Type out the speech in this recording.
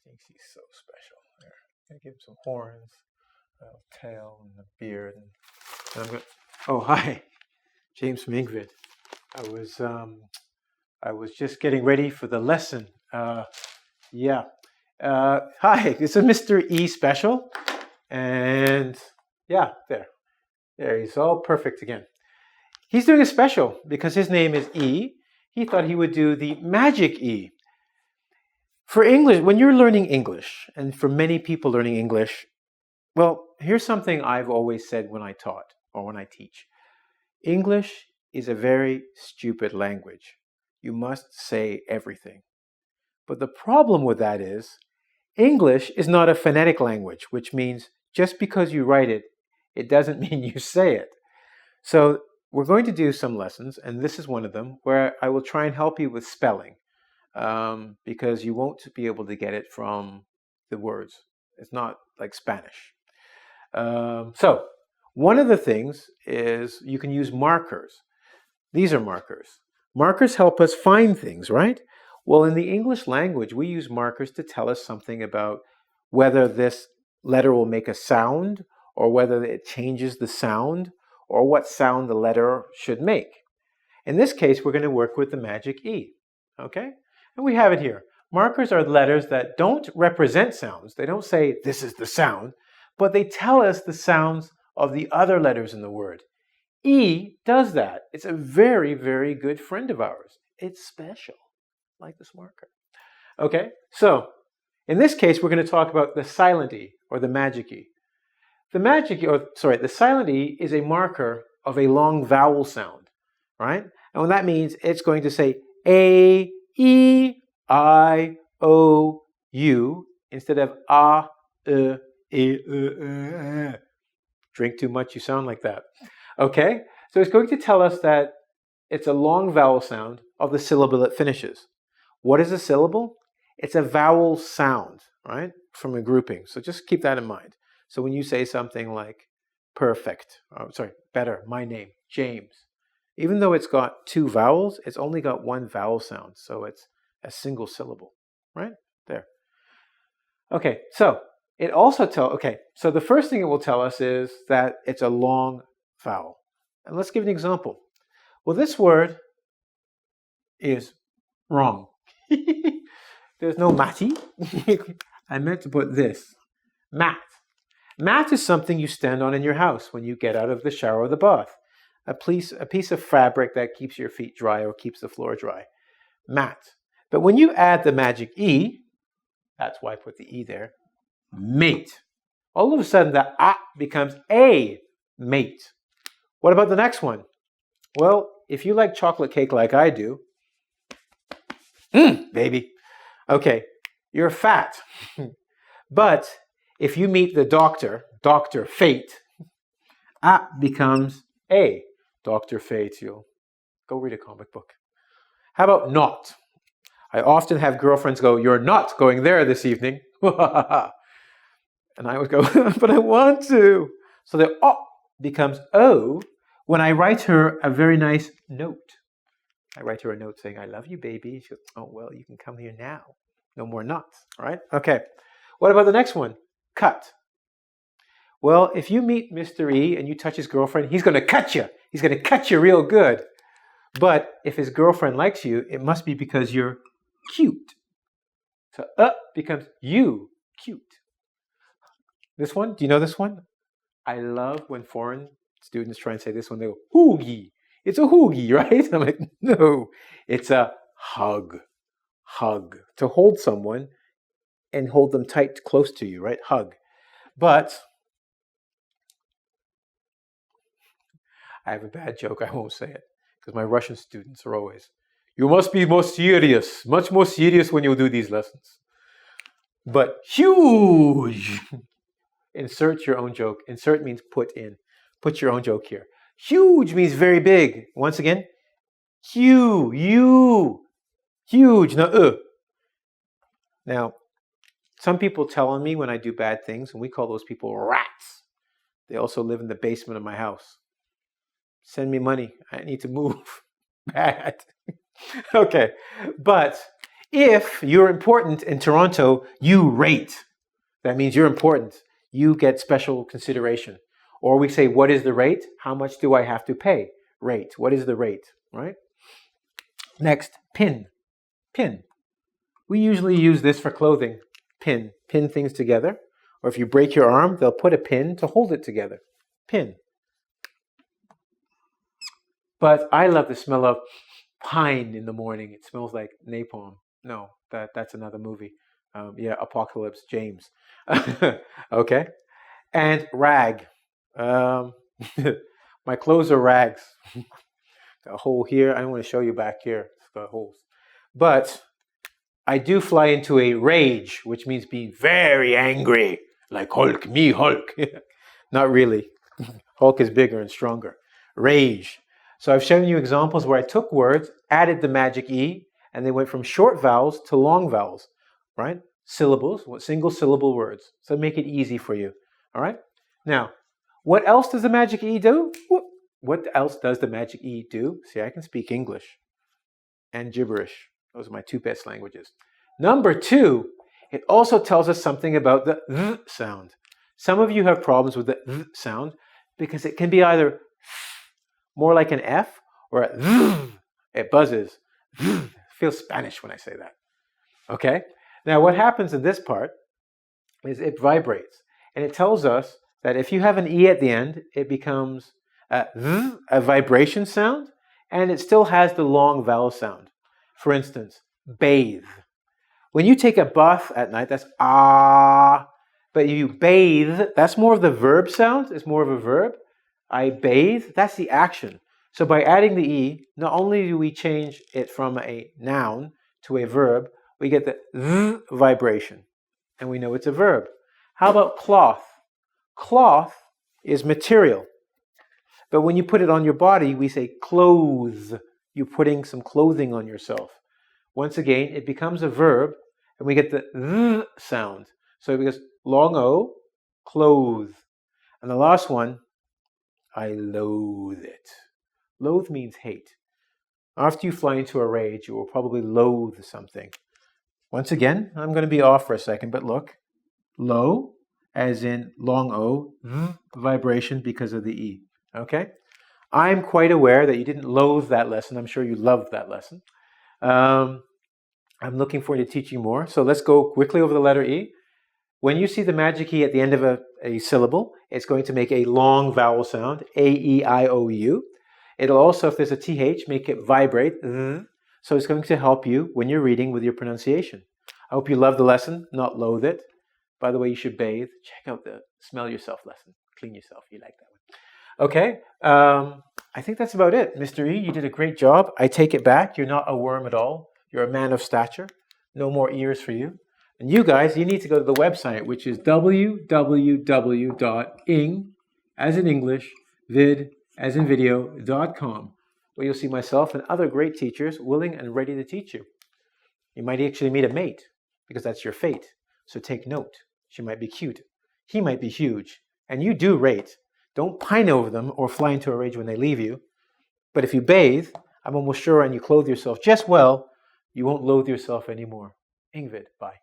thinks he's so special. There, I give him some horns, a tail, and a beard. And I'm going. Oh, hi, James from engVid. I was just getting ready for the lesson. Yeah. Hi, this is Mr. E special, and yeah, there, he's all perfect again. He's doing a special because his name is E. He thought he would do the magic E. For English, when you're learning English, and for many people learning English, well, here's something I've always said when I taught or when I teach. English is a very stupid language. You must say everything. But the problem with that is, English is not a phonetic language, which means just because you write it, it doesn't mean you say it. So we're going to do some lessons, and this is one of them, where I will try and help you with spelling, because you won't be able to get it from the words. It's not like Spanish. So one of the things is you can use markers. These are markers. Markers help us find things, right? Well, in the English language, we use markers to tell us something about whether this letter will make a sound, or whether it changes the sound, or what sound the letter should make. In this case, we're going to work with the magic E, okay? And we have it here. Markers are letters that don't represent sounds. They don't say, this is the sound, but they tell us the sounds of the other letters in the word. E does that. It's a very, very good friend of ours. It's special, like this marker. Okay, so in this case, we're going to talk about the silent E, or the magic E. The silent E is a marker of a long vowel sound, right? And what that means, it's going to say A, E, I, O, U, instead of A, E, Drink too much, you sound like that. Okay, so it's going to tell us that it's a long vowel sound of the syllable it finishes. What is a syllable? It's a vowel sound, right, from a grouping. So just keep that in mind. So when you say something like perfect, better, my name, James, even though it's got two vowels, it's only got one vowel sound. So it's a single syllable, right? There. Okay, so it also so the first thing it will tell us is that it's a long vowel. And let's give an example. Well, this word is wrong. There's no matty. I meant to put this. Mat. Mat is something you stand on in your house when you get out of the shower or the bath. A piece of fabric that keeps your feet dry or keeps the floor dry. Mat. But when you add the magic E, that's why I put the E there, mate. All of a sudden, the A becomes a mate. What about the next one? Well, if you like chocolate cake like I do, baby. Okay, you're fat. But if you meet the doctor, Dr. Fate, A becomes a Dr. Fate. You'll go read a comic book. How about not? I often have girlfriends go, you're not going there this evening. And I would go, but I want to. So the O becomes O when I write her a very nice note. I write her a note saying, I love you, baby. She goes, oh, well, you can come here now. No more nuts, all right? Okay. What about the next one? Cut. Well, if you meet Mr. E and you touch his girlfriend, he's going to cut you. He's going to cut you real good. But if his girlfriend likes you, it must be because you're cute. So becomes you, cute. This one, do you know this one? I love when foreign students try and say this one. They go, hoogie. It's a hoogie, right? I'm like, no, it's a hug. Hug. To hold someone and hold them tight close to you, right? Hug. But I have a bad joke. I won't say it because my Russian students are always, you must be more serious, much more serious when you do these lessons. But huge. Insert your own joke. Insert means put in. Put your own joke here. Huge means very big. Once again, huge. No, Now, some people tell on me when I do bad things, and we call those people rats. They also live in the basement of my house. Send me money. I need to move. Bad. Okay. But If you're important in Toronto, you rate. That means you're important. You get special consideration. Or we say, what is the rate? How much do I have to pay? Rate. What is the rate, right? Next, pin. Pin. We usually use this for clothing. Pin. Pin things together. Or if you break your arm, they'll put a pin to hold it together. Pin. But I love the smell of pine in the morning. It smells like napalm. No, that's another movie. Apocalypse, James. Okay. And rag. My clothes are rags. A hole here. I don't want to show you back here. It's got holes. But I do fly into a rage, which means being very angry. Like Hulk, me Hulk. Not really. Hulk is bigger and stronger. Rage. So I've shown you examples where I took words, added the magic E, and they went from short vowels to long vowels, right? Syllables, single syllable words. So make it easy for you, all right? Now, what else does the magic E do? What else does the magic E do? See, I can speak English and gibberish. Those are my two best languages. Number two, it also tells us something about the th sound. Some of you have problems with the th sound because it can be either more like an F or a th. It buzzes. Th. Feels Spanish when I say that. Okay? Now, what happens in this part is it vibrates. And it tells us that if you have an E at the end, it becomes a vibration sound, and it still has the long vowel sound. For instance, bathe. When you take a bath at night, that's ah. But you bathe, that's more of the verb sound. It's more of a verb. I bathe, that's the action. So by adding the E, not only do we change it from a noun to a verb, we get the th vibration. And we know it's a verb. How about cloth? Cloth is material. But when you put it on your body, we say clothes. You're putting some clothing on yourself. Once again, it becomes a verb, and we get the th sound. So it becomes long O, clothe. And the last one, I loathe it. Loathe means hate. After you fly into a rage, you will probably loathe something. Once again, I'm going to be off for a second, but look. Low, as in long O, vibration because of the E. Okay? I'm quite aware that you didn't loathe that lesson. I'm sure you loved that lesson. I'm looking forward to teaching more. So let's go quickly over the letter E. When you see the magic E at the end of a syllable, it's going to make a long vowel sound, A-E-I-O-U. It'll also, if there's a TH, make it vibrate. So it's going to help you when you're reading with your pronunciation. I hope you love the lesson, not loathe it. By the way, you should bathe. Check out the smell yourself lesson. Clean yourself. You like that one. Okay. I think that's about it. Mr. E, you did a great job. I take it back. You're not a worm at all. You're a man of stature. No more ears for you. And you guys, you need to go to the website, which is www.ing, as in English, vid, as in video.com, where you'll see myself and other great teachers willing and ready to teach you. You might actually meet a mate, because that's your fate. So take note. She might be cute. He might be huge. And you do rate. Don't pine over them or fly into a rage when they leave you. But if you bathe, I'm almost sure, and you clothe yourself just well, you won't loathe yourself anymore. engVid. Bye.